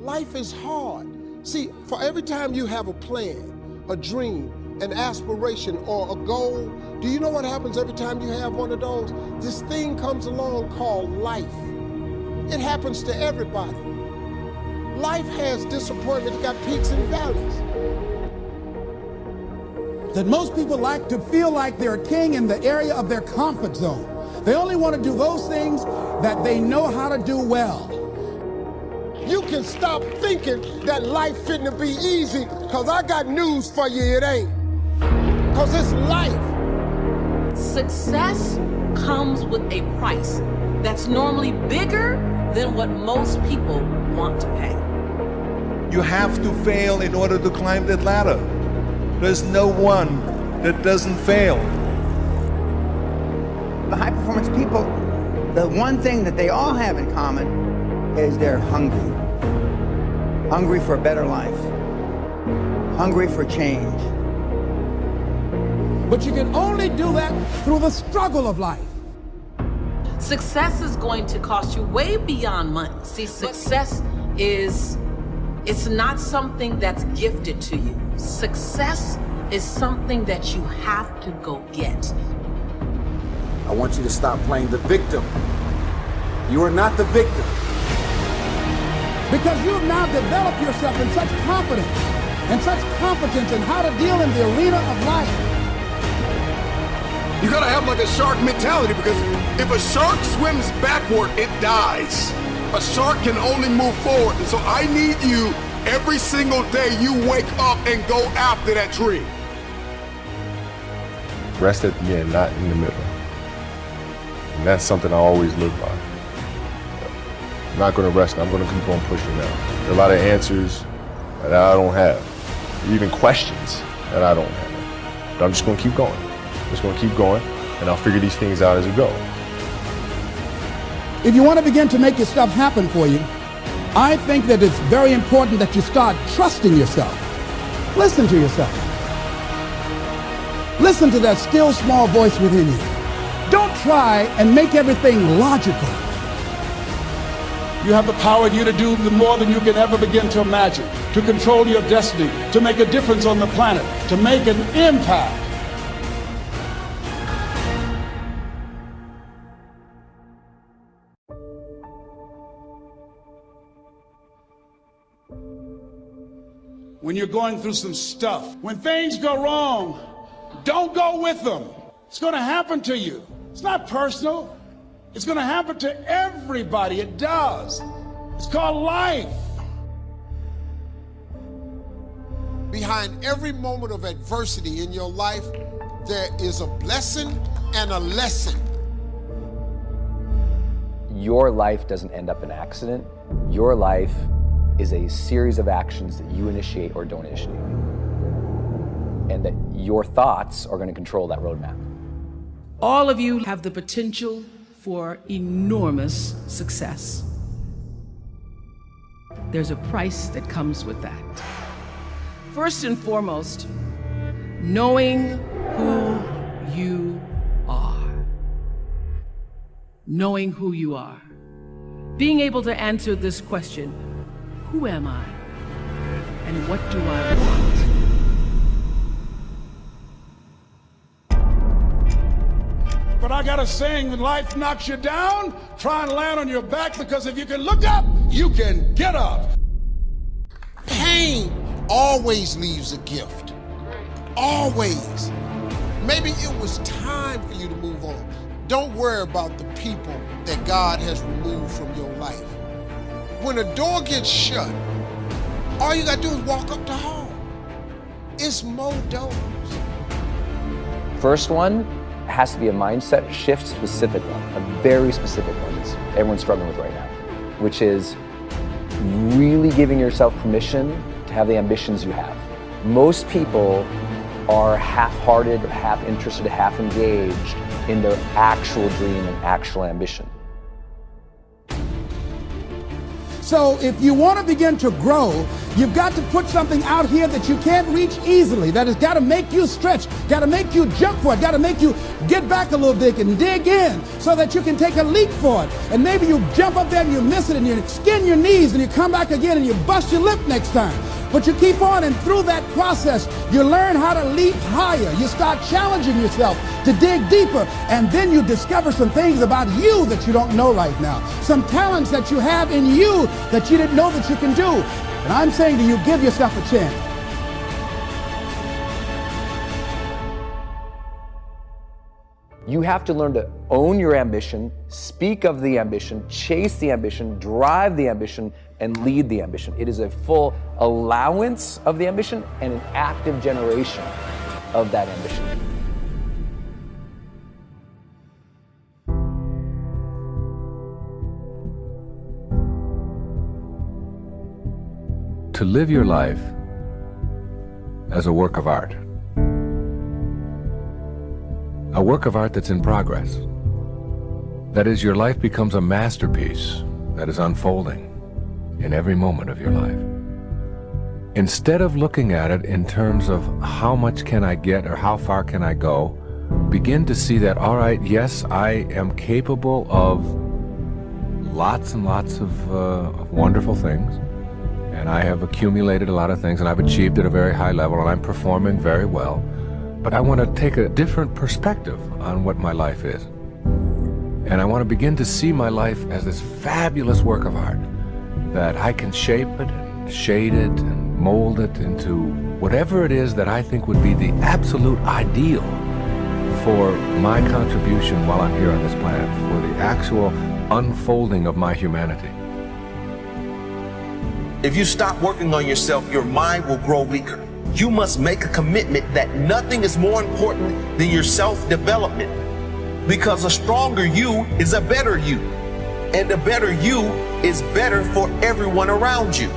Life is hard. See, for every time you have a plan, a dream, an aspiration, or a goal, do you know what happens every time you have one of those? This thing comes along called life. It happens to everybody. Life has disappointment, it got peaks and valleys. That most people like to feel like they're a king in the area of their comfort zone. They only want to do those things that they know how to do well. You can stop thinking that life fitting be easy, because I got news for you, it ain't. Because it's life. Success comes with a price that's normally bigger than what most people want to pay. You have to fail in order to climb that ladder. There's no one that doesn't fail. The high-performance people, the one thing that they all have in common is they're hungry. Hungry for a better life. Hungry for change. But you can only do that through the struggle of life. Success is going to cost you way beyond money. See, success it's not something that's gifted to you. Success is something that you have to go get. I want you to stop playing the victim. You are not the victim. Because you have now developed yourself in such confidence and such competence in how to deal in the arena of life. You gotta have like a shark mentality, because if a shark swims backward, it dies. A shark can only move forward. And so I need you every single day you wake up and go after that dream. Rest at the end, not in the middle. And that's something I always live by. I'm not gonna rest, I'm gonna keep on pushing now. There are a lot of answers that I don't have, even questions that I don't have. But I'm just gonna keep going. I'm just gonna keep going, and I'll figure these things out as we go. If you want to begin to make your stuff happen for you, I think that it's very important that you start trusting yourself. Listen to yourself. Listen to that still small voice within you. Don't try and make everything logical. You have the power in you to do more than you can ever begin to imagine, to control your destiny, to make a difference on the planet, to make an impact. When you're going through some stuff, when things go wrong, don't go with them. It's going to happen to you. It's not personal. It's going to happen to everybody. It does. It's called life. Behind every moment of adversity in your life, there is a blessing and a lesson. Your life doesn't end up an accident. Your life is a series of actions that you initiate or don't initiate. And that your thoughts are going to control that roadmap. All of you have the potential for enormous success. There's a price that comes with that. First and foremost, knowing who you are. Knowing who you are. Being able to answer this question, who am I? And what do I want? But I got a saying, when life knocks you down, try and land on your back, because if you can look up, you can get up. Pain always leaves a gift. Always. Maybe it was time for you to move on. Don't worry about the people that God has removed from your life. When a door gets shut, all you gotta do is walk up the hall. It's more doors. First one has to be a mindset shift, specific one, a very specific one that everyone's struggling with right now, which is really giving yourself permission to have the ambitions you have. Most people are half-hearted, half interested, half engaged in their actual dream and actual ambition. So if you want to begin to grow, You've got to put something out here that you can't reach easily, that has got to make you stretch, got to make you jump for it, got to make you get back a little bit and dig in so that you can take a leap for it. And maybe you jump up there and you miss it and you skin your knees and you come back again and you bust your lip next time. But you keep on, and through that process, you learn how to leap higher. You start challenging yourself to dig deeper, and then you discover some things about you that you don't know right now. Some talents that you have in you that you didn't know that you can do. And I'm saying to you, give yourself a chance. You have to learn to own your ambition, speak of the ambition, chase the ambition, drive the ambition, and lead the ambition. It is a full allowance of the ambition and an active generation of that ambition. To live your life as a work of art. A work of art that's in progress. That is, your life becomes a masterpiece that is unfolding in every moment of your life. Instead of looking at it in terms of how much can I get or how far can I go, begin to see that, all right, yes, I am capable of lots and lots of wonderful things, and I have accumulated a lot of things, and I've achieved at a very high level, and I'm performing very well. But I want to take a different perspective on what my life is. And I want to begin to see my life as this fabulous work of art, that I can shape it, and shade it, and mold it into whatever it is that I think would be the absolute ideal for my contribution while I'm here on this planet, for the actual unfolding of my humanity. If you stop working on yourself, your mind will grow weaker. You must make a commitment that nothing is more important than your self-development, because a stronger you is a better you, and a better you is better for everyone around you.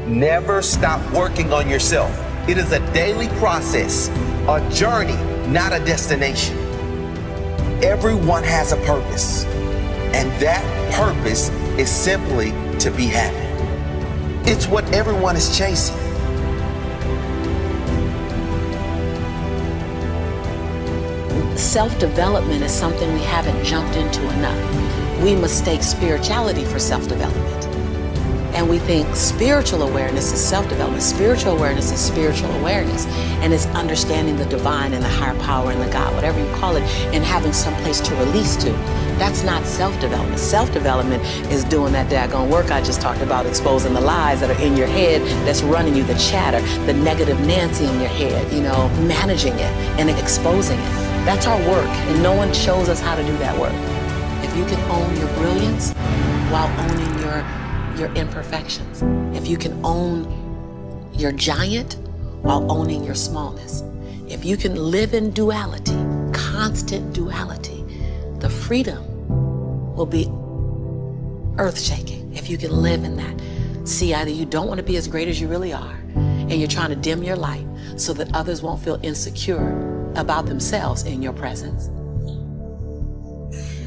Never stop working on yourself. It is a daily process, a journey, not a destination. Everyone has a purpose, and that purpose is simply to be happy. It's what everyone is chasing. Self-development is something we haven't jumped into enough. We mistake spirituality for self-development. And we think spiritual awareness is self-development. Spiritual awareness is spiritual awareness. And it's understanding the divine and the higher power and the God, whatever you call it, and having some place to release to. That's not self-development. Self-development is doing that daggone work I just talked about, exposing the lies that are in your head that's running you, the chatter, the negative Nancy in your head, you know, managing it and exposing it. That's our work, and no one shows us how to do that work. If you can own your brilliance while owning your imperfections, if you can own your giant while owning your smallness, if you can live in duality, constant duality, the freedom will be earth-shaking if you can live in that. See, either you don't want to be as great as you really are, and you're trying to dim your light so that others won't feel insecure about themselves in your presence.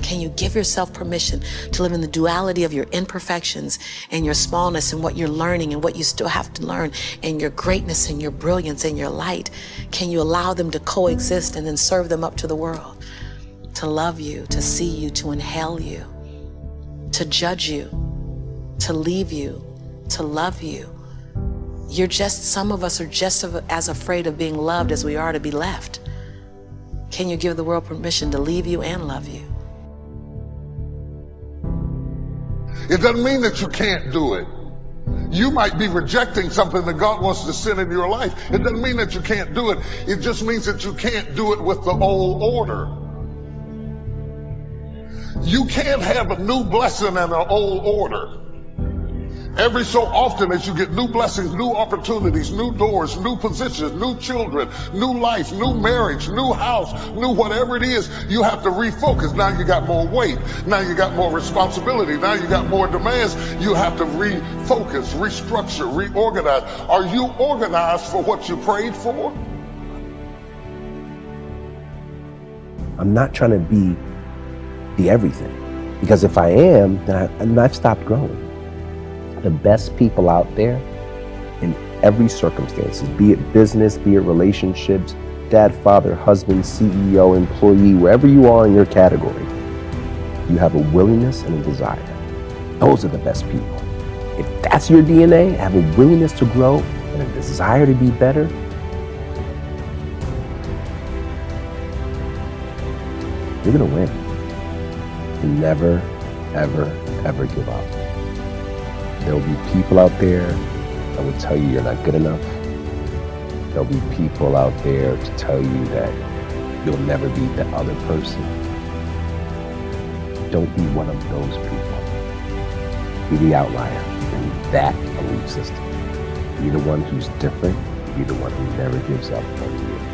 Can you give yourself permission to live in the duality of your imperfections and your smallness and what you're learning and what you still have to learn and your greatness and your brilliance and your light? Can you allow them to coexist and then serve them up to the world? To love you, to see you, to inhale you, to judge you, to leave you, to love you. You're just, some of us are just as afraid of being loved as we are to be left. Can you give the world permission to leave you and love you? It doesn't mean that you can't do it. You might be rejecting something that God wants to send into your life. It doesn't mean that you can't do it. It just means that you can't do it with the old order. You can't have a new blessing and an old order. Every so often as you get new blessings, new opportunities, new doors, new positions, new children, new life, new marriage, new house, new whatever it is, you have to refocus. Now you got more weight. Now you got more responsibility. Now you got more demands. You have to refocus, restructure, reorganize. Are you organized for what you prayed for? I'm not trying to be everything, because if I am, then I've stopped growing. The best people out there in every circumstance, be it business, be it relationships, dad, father, husband, CEO, employee, wherever you are in your category, you have a willingness and a desire. Those are the best people. If that's your DNA, have a willingness to grow and a desire to be better, you're gonna win. And never, ever, ever give up. There'll be people out there that will tell you you're not good enough. There'll be people out there to tell you that you'll never be the other person. Don't be one of those people. Be the outlier in that belief system. Be the one who's different. Be the one who never gives up on you.